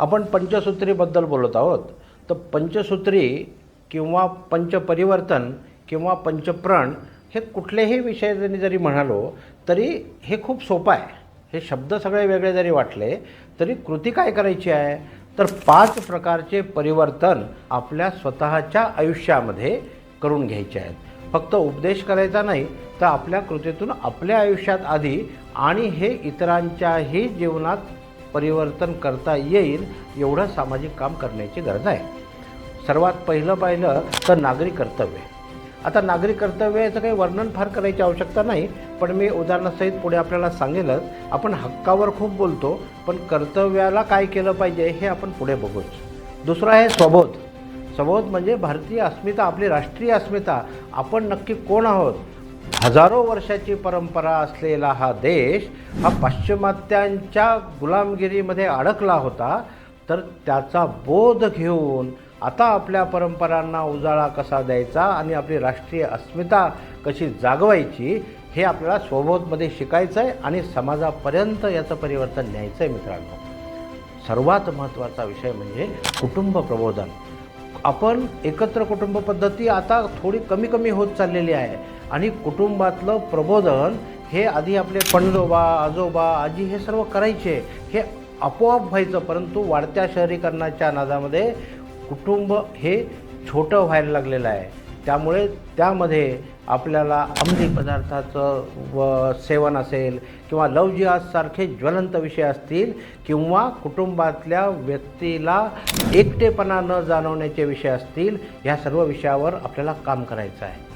आपण पंचसूत्रीबद्दल बोलत आहोत. तर पंचसूत्री किंवा पंचपरिवर्तन किंवा पंचप्रण हे कुठलेही विषय जरी म्हणालो तरी हे खूप सोपं आहे. हे शब्द सगळे वेगळे जरी वाटले तरी कृती काय करायची आहे, तर 5 प्रकारचे परिवर्तन आपल्या स्वतःच्या आयुष्यामध्ये करून घ्यायचे आहेत. फक्त उपदेश करायचा नाही, तर आपल्या कृतीतून आपल्या आयुष्यात आधी आणि हे इतरांच्याही जीवनात परिवर्तन करता येईल एवढं सामाजिक काम करण्याची गरज आहे. सर्वात पाहिलं तर नागरी कर्तव्य. आता नागरी कर्तव्य याचं काही वर्णन फार करायची आवश्यकता नाही, पण मी उदाहरणासहित पुढे आपल्याला सांगेलच. आपण हक्कावर खूप बोलतो, पण कर्तव्याला काय केलं पाहिजे हे आपण पुढे बघूच. दुसरं आहे स्वबोध. स्वबोध म्हणजे भारतीय अस्मिता, आपली राष्ट्रीय अस्मिता. आपण नक्की कोण आहोत. हजारो वर्षाची परंपरा असलेला हा देश हा पाश्चिमात्यांच्या गुलामगिरीमध्ये अडकला होता. तर त्याचा बोध घेऊन आता आपल्या परंपरांना उजाळा कसा द्यायचा आणि आपली राष्ट्रीय अस्मिता कशी जागवायची हे आपल्याला स्वबोधमध्ये शिकायचं आहे आणि समाजापर्यंत याचं परिवर्तन न्यायचं आहे. मित्रांनो, सर्वात महत्त्वाचा विषय म्हणजे कुटुंब प्रबोधन. आपण एकत्र कुटुंब पद्धती आता थोडी कमी होत चाललेली आहे आणि कुटुंबातलं प्रबोधन हे आधी आपले पणजोबा, आजोबा, आजी हे सर्व करायचे. हे आपोआप व्हायचं, परंतु वाढत्या शहरीकरणाच्या नादामध्ये कुटुंब हे छोटं व्हायला लागलेलं आहे. त्यामुळे त्यामध्ये आपल्याला अंमली पदार्थाचं सेवन असेल किंवा लव जिहादसारखे ज्वलंत विषय असतील किंवा कुटुंबातल्या व्यक्तीला एकटेपणा न जाणवण्याचे विषय असतील, ह्या सर्व विषयावर आपल्याला काम करायचं आहे.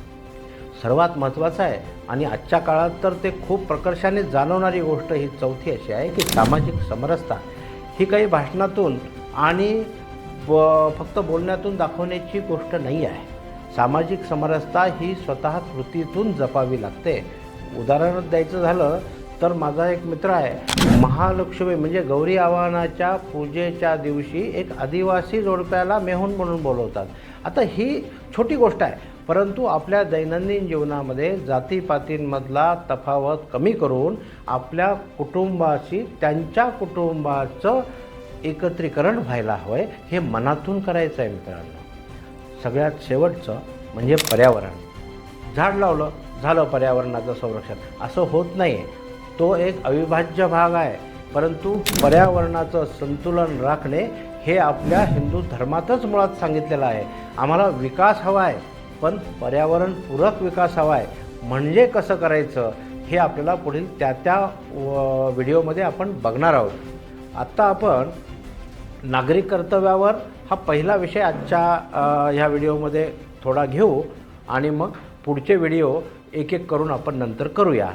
सर्वात महत्त्वाचं आहे आणि आजच्या काळात तर ते खूप प्रकर्षाने जाणवणारी गोष्ट ही चौथी अशी आहे की सामाजिक समरसता ही काही भाषणातून आणि फक्त बोलण्यातून दाखवण्याची गोष्ट नाही आहे. सामाजिक समरसता ही स्वतः कृतीतून जपावी लागते. उदाहरण द्यायचं झालं तर माझा एक मित्र आहे, महालक्ष्मी म्हणजे गौरी आवाहनाच्या पूजेच्या दिवशी एक आदिवासी जोडप्याला मेहून म्हणून बोलवतात. आता ही छोटी गोष्ट आहे, परंतु आपल्या दैनंदिन जीवनामध्ये जातीपातींमधला तफावत कमी करून आपल्या कुटुंबाशी त्यांच्या कुटुंबाचं एकत्रीकरण व्हायला हवं आहे. हे मनातून करायचं आहे. मित्रांनो, सगळ्यात शेवटचं म्हणजे पर्यावरण. झाड लावलं झालं पर्यावरणाचं संरक्षण, असं होत नाही. तो एक अविभाज्य भाग आहे, परंतु पर्यावरणाचं संतुलन राखणे हे आपल्या हिंदू धर्मातच मुळात सांगितलेलं आहे. आम्हाला विकास हवा आहे, पण पर्यावरणपूरक विकास हवा आहे. म्हणजे कसं करायचं हे आपल्याला पुढील त्या व्हिडिओमध्ये आपण बघणार आहोत. आत्ता आपण नागरी कर्तव्यावर हा पहिला विषय आजच्या ह्या व्हिडिओमध्ये थोडा घेऊ आणि मग पुढचे व्हिडिओ एक एक करून आपण नंतर करूया.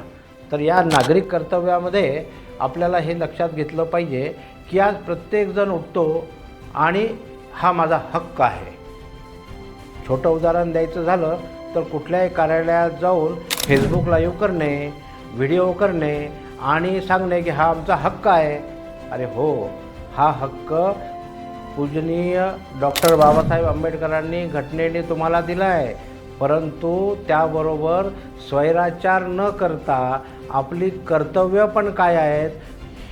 तर या नागरिक कर्तव्यामध्ये आपल्याला हे लक्षात घेतलं पाहिजे की आज प्रत्येकजण उठतो आणि हा माझा हक्क आहे. छोटं उदाहरण द्यायचं झालं तर कुठल्याही कार्यालयात जाऊन फेसबुक लाईव्ह करणे, व्हिडिओ करणे आणि सांगणे की हा आमचा हक्क आहे. अरे हो, हा हक्क पूजनीय डॉक्टर बाबासाहेब आंबेडकरांनी घटनेने तुम्हाला दिला आहे, परंतु त्याबरोबर स्वैराचार न करता आपली कर्तव्य पण काय आहेत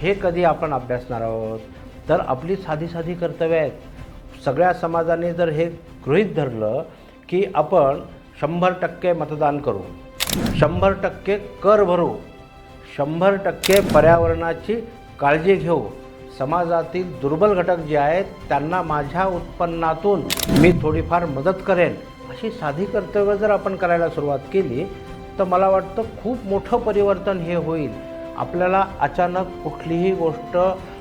हे कधी आपण अभ्यासणार आहोत. तर आपली साधी कर्तव्य आहेत. सगळ्या समाजाने जर हे गृहीत धरलं की आपण 100% मतदान करू, 100% कर भरू, 100% पर्यावरणाची काळजी घेऊ, समाजातील दुर्बल घटक जे आहेत त्यांना माझ्या उत्पन्नातून मी थोडीफार मदत करेन, अशी साधी कर्तव्य जर आपण करायला सुरुवात केली तर मला वाटतं खूप मोठं परिवर्तन हे होईल. आपल्याला अचानक कुठलीही गोष्ट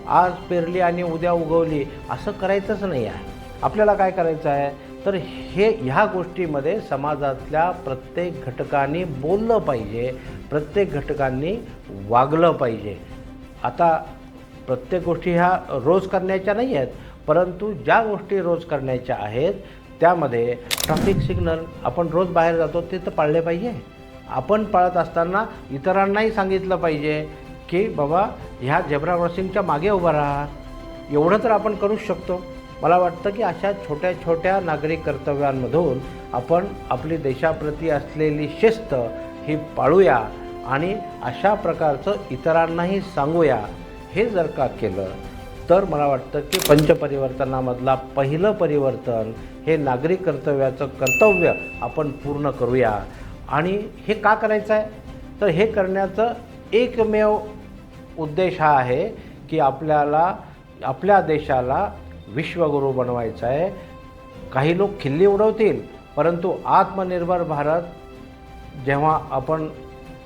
आज पेरली आणि उद्या उगवली असं करायचंच नाही आहे. आपल्याला काय करायचं आहे तर ह्या गोष्टीमध्ये समाजातल्या प्रत्येक घटकांनी बोललं पाहिजे, प्रत्येक घटकांनी वागलं पाहिजे. आता प्रत्येक गोष्टी ह्या रोज करण्याच्या नाही आहेत, परंतु ज्या गोष्टी रोज करण्याच्या आहेत त्यामध्ये ट्रॅफिक सिग्नल आपण रोज बाहेर जातो ते तर पाळले पाहिजे. आपण पाळत असताना इतरांनाही सांगितलं पाहिजे की बाबा ह्या झेब्रा क्रॉसिंगच्या मागे उभा राहा. एवढं तर आपण करूच शकतो. मला वाटतं की अशा छोट्या नागरी कर्तव्यांमधून आपण आपली देशाप्रती असलेली शिस्त ही पाळूया आणि अशा प्रकारचं इतरांनाही सांगूया. हे जर का केलं तर मला वाटतं की पंचपरिवर्तनामधला पहिलं परिवर्तन हे नागरी कर्तव्याचं कर्तव्य आपण पूर्ण करूया. आणि हे का करायचं आहे, तर हे करण्याचं एकमेव उद्देश हा आहे की आपल्याला आपल्या देशाला विश्वगुरू बनवायचं आहे. काही लोक खिल्ली उडवतील, परंतु आत्मनिर्भर भारत जेव्हा आपण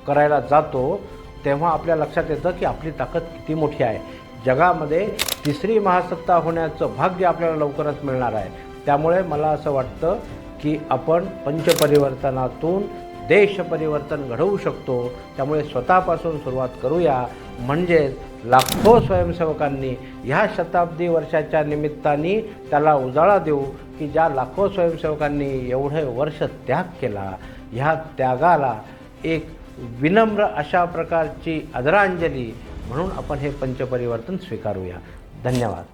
करायला जातो तेव्हा आपल्या लक्षात येतं की आपली ताकद किती मोठी आहे. जगामध्ये तिसरी महासत्ता होण्याचं भाग्य आपल्याला लवकरच मिळणार आहे. त्यामुळे मला असं वाटतं की आपण पंचपरिवर्तनातून देश परिवर्तन घडवू शकतो. त्यामुळे स्वतःपासून सुरुवात करूया. म्हणजेच लाखो स्वयंसेवकांनी ह्या शताब्दी वर्षाच्या निमित्ताने त्याला उजाळा देऊ की ज्या लाखो स्वयंसेवकांनी एवढे वर्ष त्याग केला, ह्या त्यागाला एक विनम्र अशा प्रकारची आदरांजली म्हणून आपण हे पंचपरिवर्तन स्वीकारूया. धन्यवाद.